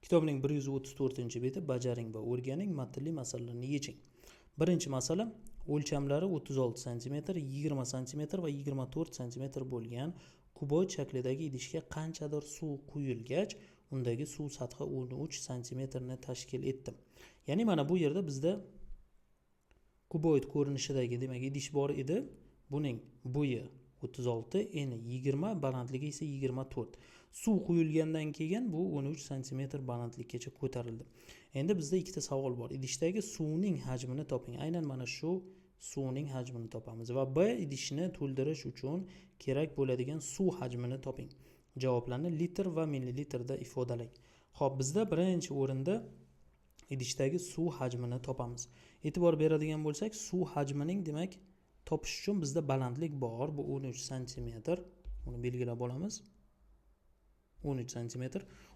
Kitobning 134-beti bajaring va o'rganing matnli masalalarni yeching. Birinchi masala o'lchamlari 36 cm, 20 cm va 24 cm bo'lgan kuboid shaklidagi idishga qanchadir suv quyilgach, undagi suv sathi 13 cm ni tashkil etdi. Ya'ni mana bu yerda bizda kuboid ko'rinishidagi demak idish bor edi. Buning bo'yi 36, eni 20, balandligi esa 24. Suv quyilgandan keyin bu 13 cm balandlikkacha ko'tarildi. Endi bizda ikkita savol bor. Idishdagi suvning hajmini toping. Aynan mana shu suvning hajmini topamiz va B idishni to'ldirish uchun kerak bo'ladigan suv hajmini toping. Javoblarni litr va millilitrda ifodalang. Xo'p, bizda birinchi o'rinda idishdagi suv hajmini topamiz. E'tibor beradigan bo'lsak, suv hajmining demak topish uchun bizda balandlik bor. Bu 13 cm. Buni belgilab olamiz. 13 cm.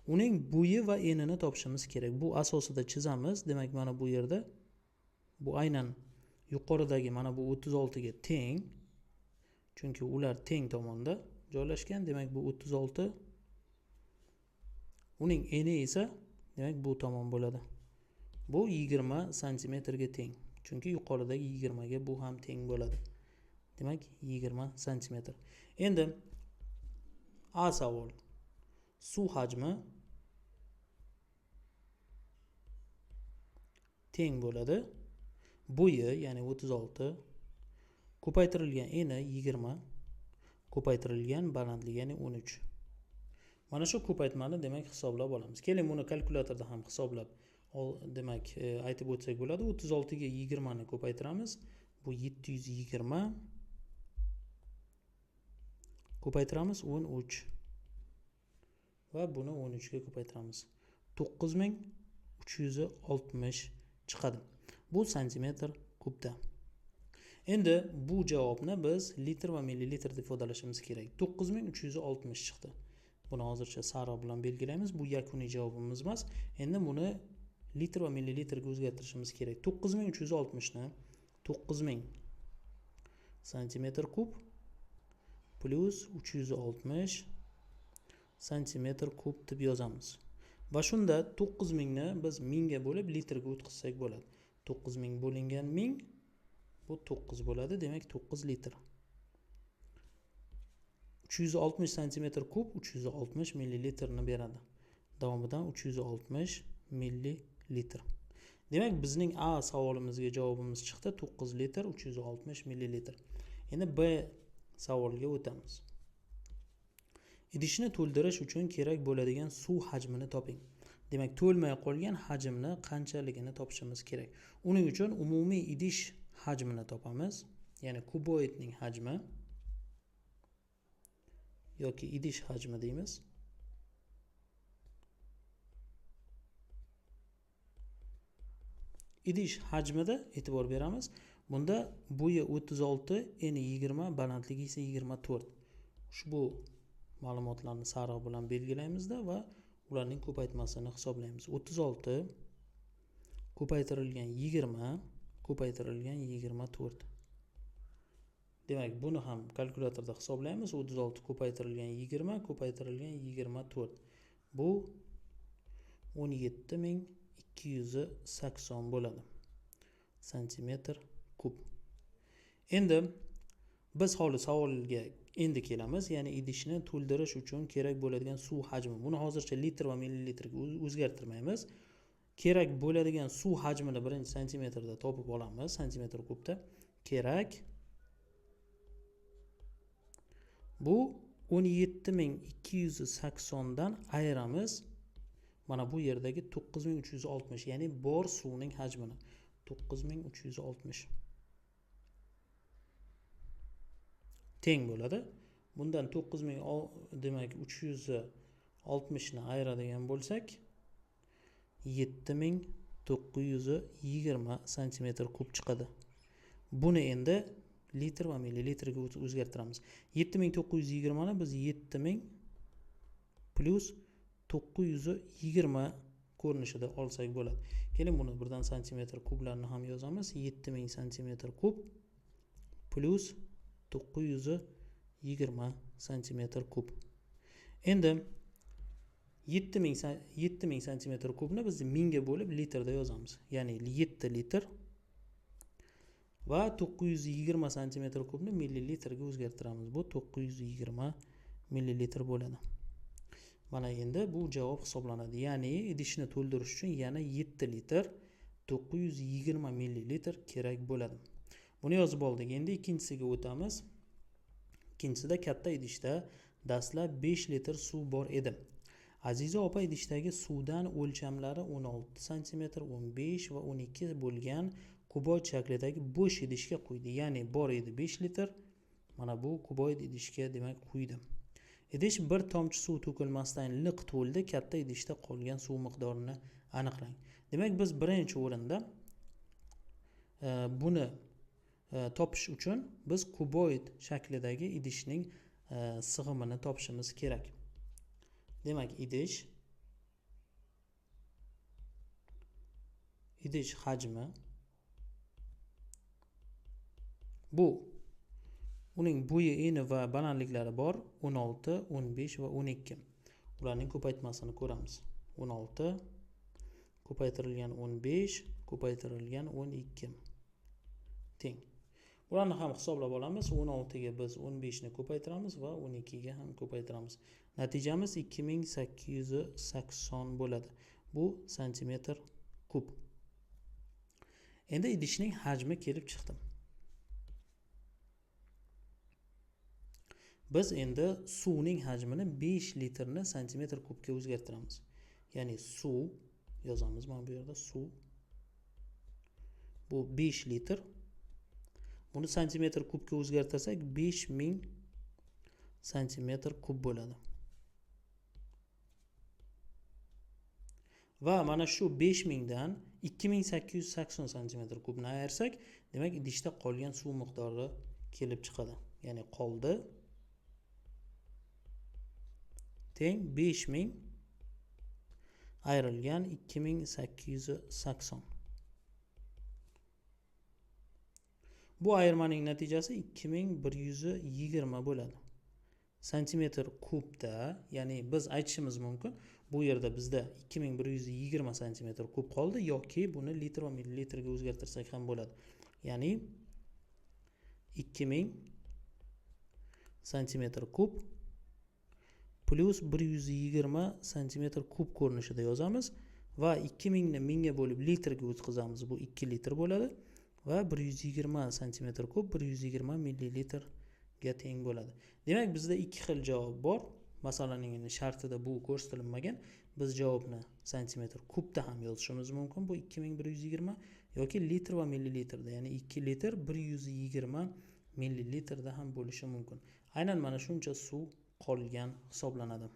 Uning bo'yi va enini topishimiz kerak. Bu asosida chizamiz. Demak, mana bu yerda bu aynan yuqoridagi mana bu 36 ga teng. Chunki ular teng tomonda joylashgan. Demak, bu 36. Uning eni esa demak bu tomon bo'ladi. Bu 20 cm ga teng. Chunki yuqoridagi 20 ga bu ham teng bo'ladi. Demak, 20 cm. Endi A savol. Suv hajmi teng bo'ladi. Bo'yi, ya'ni 36, ko'paytirilgan eni 20, ko'paytirilgan balandligi ya'ni 13. Mana shu ko'paytmani demak hisoblab olamiz. Keling, buni kalkulyatorda ham hisoblab demak aytib o'tsak bo'ladi. 36 ga 20 ni ko'paytiramiz. Bu 720 ko'paytiramiz 13 va buni 13 ga ko'paytiramiz. 9360 chiqadi. Bu santimetr kubda. Endi bu javobni biz litr va millilitrda ifodalashimiz kerak. 9360 chiqdi. Buni hozircha sariq bilan belgilaymiz. Bu yakuniy javobimiz emas. Endi buni litr va millilitrga o'zgartirishimiz kerak. 9360 ni 9000 santimetr kub plus 360 santimetr kub deb yozamiz. Va shunda 9000 ni biz 1000 ga bo'lib litrga o'tkazsak bo'ladi. 9000 bo'lingan 1000 bu 9 bo'ladi. Demak 9 litr. 360 santimetr kub 360 millilitrni beradi. Davomidan 360 millilitr. Demak, bizning A savolimizga javobimiz chiqdi 9 litr 360 millilitr. Endi B savoliga o'tamiz. Idishni to'ldirish uchun kerak bo'ladigan suv hajmini toping. Demak, to'lmay qolgan hajmni qanchaligini topishimiz kerak. Uning uchun umumiy idish hajmini topamiz. Ya'ni kuboidning hajmi yoki idish hajmi deymiz. Idish hajmida e'tibor beramiz. Bunda bo'yi 36, eni 20, balandligi esa 24. Ushbu ma'lumotlarni sariq bilan belgilaymizda va ularning ko'paytmasini hisoblaymiz. 36 ko'paytirilgan 20 ko'paytirilgan 24. Demak, buni ham kalkulyatorda hisoblaymiz. 36 ko'paytirilgan 20 ko'paytirilgan 24. Bu 17280 bo'ladi. Santimetr kub. Endi biz hozir savolga endi kelamiz. Ya'ni idishni to'ldirish uchun kerak bo'ladigan suv hajmi. Buni hozircha litr va millilitrga o'zgartirmaymiz. Kerak bo'ladigan suv hajmini birinchi santimetrda topib olamiz. Santimetr kubda. Kerak bu 17280 dan ayiramiz. Mana bu yerdagi 9360, ya'ni bor suvning hajmini. 9360 teng bo'ladi. Bundan 9000 demak 360 ni ayiradigan bo'lsak 7920 santimetr kub chiqadi. Buni endi litr va millilitrga o'zgartiramiz. 7920 ni biz 7000 plus 920 ko'rinishida olsak bo'ladi. Keling, buni birdan santimetr kublarni ham yozamiz. 7000 santimetr kub plus 920 santimetr kub. Endi 7000 santimetr kubni biz 1000 ga bo'lib litrda yozamiz. Ya'ni 7 litr va 920 santimetr kubni millilitrga o'zgartiramiz. Bu 920 millilitr bo'ladi. Mana endi bu javob hisoblanadi. Ya'ni idishni to'ldirish uchun yana 7 litr 920 millilitr kerak bo'ladi. Buni yozib oldik. Endi ikkinchisiga o'tamiz. Ikkinchisida katta idishda dastlab 5 litr suv bor edi. Aziza opa idishdagi suvdan o'lchamlari 16 cm, 15 va 12 bo'lgan kuboid shaklidagi bo'sh idishga quydi. Ya'ni bor edi 5 litr. Mana bu kuboid idishga demak quydi. Idish bir tomchi suv to'kilmasdan liq to'ldi. Katta idishda qolgan suv miqdorini aniqlang. Demak biz birinchi o'rinda buni topish uchun biz kuboid shaklidagi idishning sig'imini topishimiz kerak. Demak idish hajmi bu. Uning bo'yi, eni va balandliklari bor 16, 15 va 12. Ularning ko'paytmasini ko'ramiz. 16 ko'paytirilgan 15 ko'paytirilgan 12 teng. Bularni ham hisoblab olamiz. 16 ga biz 15 ni ko'paytiramiz va 12 ga ham ko'paytiramiz. Natijamiz 2880 bo'ladi. Bu santimetr kub. Endi idishning hajmi kelib chiqdi. Biz endi suvning hajmini 5 litrni santimetr kubga o'zgartiramiz. Ya'ni suv yozamiz mana bu yerda suv. Bu 5 litr. Buni santimetr kubga o'zgartirsak 5000 santimetr kub bo'ladi. Va mana shu 5000 dan 2880 santimetr kubni ayirsak, demak idishda qolgan suv miqdori kelib chiqadi. Ya'ni qoldi teng 5000 ayrilgan 2880. Bu ayirmaning natijasi 2120 bo'ladi. Santimetr kubda, ya'ni biz aytishimiz mumkin, bu yerda bizda 2120 santimetr kub qoldi yoki buni litr va millilitrga o'zgartirsak ham bo'ladi. Ya'ni 2000 santimetr kub plus 120 santimetr kub ko'rinishida yozamiz va 2000 ni 1000 ga bo'lib litrga o'tkazamiz. Bu 2 litr bo'ladi va 120 santimetr kub 120 millilitrga teng bo'ladi. Demak bizda ikki xil javob bor. Masalaning shartida bu ko'rsatilmagan. Biz javobni santimetr kubda ham yozishimiz mumkin. Bu 2120 yoki litr va millilitrda, ya'ni 2 litr 120 millilitrda ham bo'lishi mumkin. Aynan mana shuncha suv qolgan hisoblanadi.